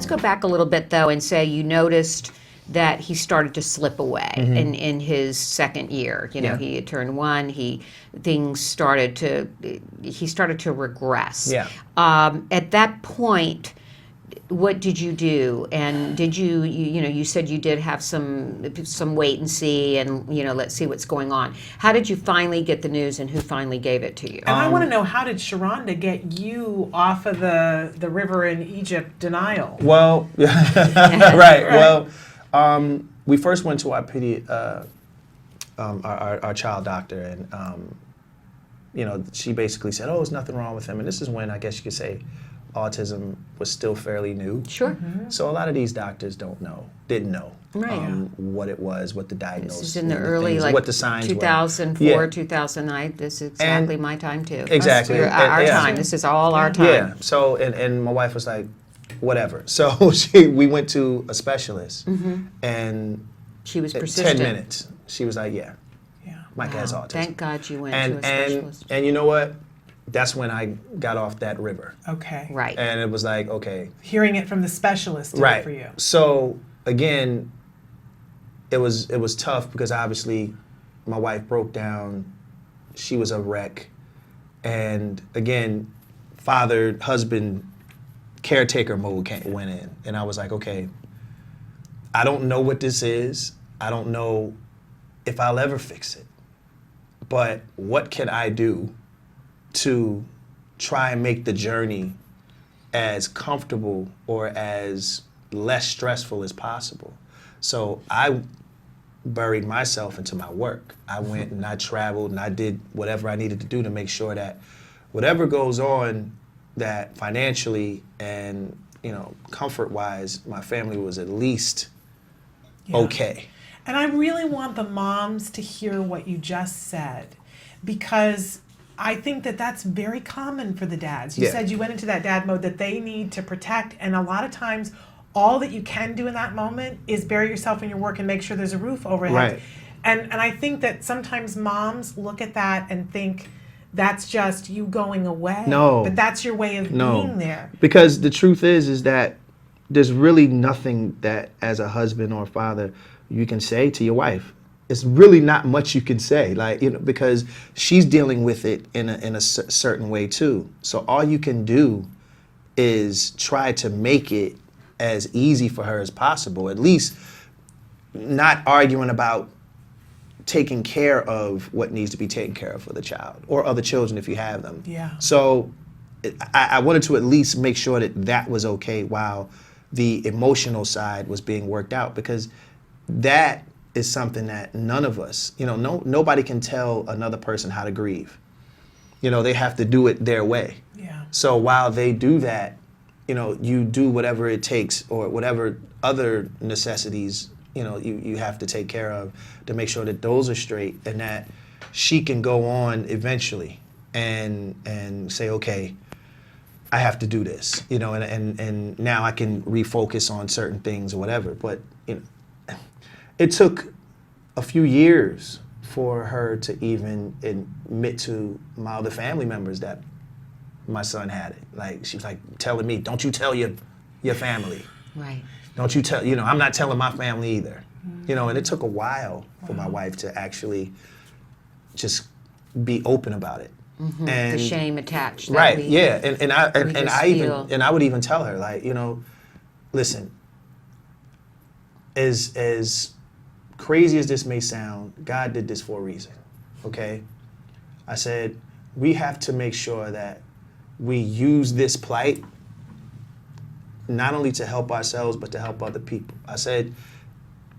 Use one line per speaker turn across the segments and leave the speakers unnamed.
go back a little bit, though, and say you noticed that he started to slip away in his second year. You know, he had turned 1. He started to regress.
Yeah.
At that point, what did you do? And did you said you did have some wait and see, and let's see what's going on. How did you finally get the news, and who finally gave it to you?
And I want to know, how did Sharonda get you off of the river in Egypt denial?
Well, right. Well, we first went to our child doctor, and she basically said, "Oh, there's nothing wrong with him." And this is when, I guess you could say, autism was still fairly new.
Sure.
So a lot of these doctors didn't know
Right.
what it was, what the diagnosis.
This is in the early,
what the signs
2004,
were.
2009. This is exactly my time too.
Exactly.
Our time. This is all our time.
Yeah. So and my wife was like, whatever. So we went to a specialist, and
she was
at
persistent.
10 minutes, she was like, yeah, Mike has autism.
Thank God you went to a specialist.
And you know what? That's when I got off that river.
Okay.
Right.
And it was like, okay.
Hearing it from the specialist did it for you.
So again, it was tough because obviously my wife broke down. She was a wreck. And again, father, husband, caretaker mode went in. And I was like, okay, I don't know what this is. I don't know if I'll ever fix it. But what can I do to try and make the journey as comfortable or as less stressful as possible? So I buried myself into my work. I went and I traveled and I did whatever I needed to do to make sure that whatever goes on, that financially and comfort-wise, my family was at least okay.
And I really want the moms to hear what you just said, because I think that that's very common for the dads. You said you went into that dad mode that they need to protect, and a lot of times all that you can do in that moment is bury yourself in your work and make sure there's a roof overhead.
Right.
And I think that sometimes moms look at that and think that's just you going away.
No.
But that's your way of being there.
Because the truth is that there's really nothing that as a husband or father you can say to your wife. It's really not much you can say, because she's dealing with it in a certain way too. So all you can do is try to make it as easy for her as possible. At least not arguing about taking care of what needs to be taken care of for the child or other children if you have them.
Yeah.
So I wanted to at least make sure that was okay while the emotional side was being worked out, because that is something that none of us, nobody can tell another person how to grieve. They have to do it their way.
Yeah.
So while they do that, you do whatever it takes or whatever other necessities, you have to take care of to make sure that those are straight and that she can go on eventually and say, okay, I have to do this, and now I can refocus on certain things or whatever. But, it took a few years for her to even admit to my other family members that my son had it. Like, she was like telling me, don't you tell your family.
Right.
Don't you tell, I'm not telling my family either. And it took a while for my wife to actually just be open about it.
Mm-hmm. And the shame attached.
Right, and I would even tell her, like, listen, as crazy as this may sound, God did this for a reason, okay? I said, we have to make sure that we use this plight not only to help ourselves, but to help other people. I said,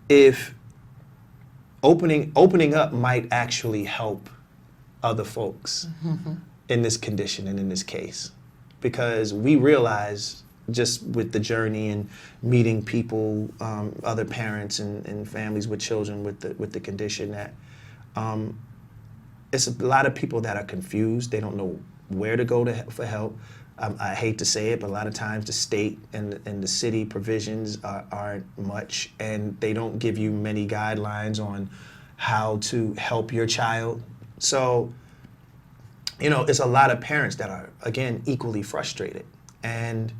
if opening up might actually help other folks in this condition and in this case, because we realize just with the journey and meeting people, other parents and families with children with the condition, that it's a lot of people that are confused. They don't know where to go for help. I hate to say it, but a lot of times the state and the city provisions aren't much, and they don't give you many guidelines on how to help your child. So, it's a lot of parents that are, again, equally frustrated. And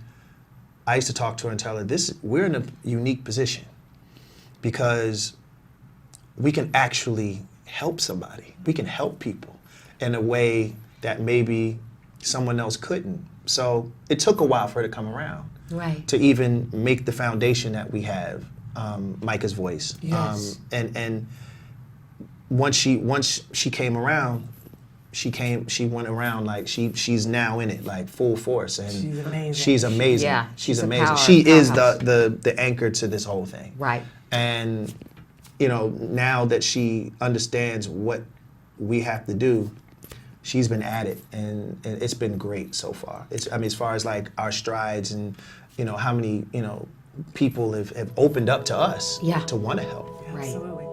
I used to talk to her and tell her, we're in a unique position because we can actually help somebody. We can help people in a way that maybe someone else couldn't. So it took a while for her to come around.
Right.
To even make the foundation that we have, Micah's Voice.
Yes.
And once she came around, she went around like she's now in it like full force, and
She's amazing.
She's amazing.
Yeah,
she's
she's a
amazing.
power-
She is
powerhouse.
the anchor to this whole thing.
Right.
And now that she understands what we have to do, she's been at it, and it's been great so far. As far as like our strides and how many people have opened up to us
Yeah.
to want to help.
Right.
Absolutely.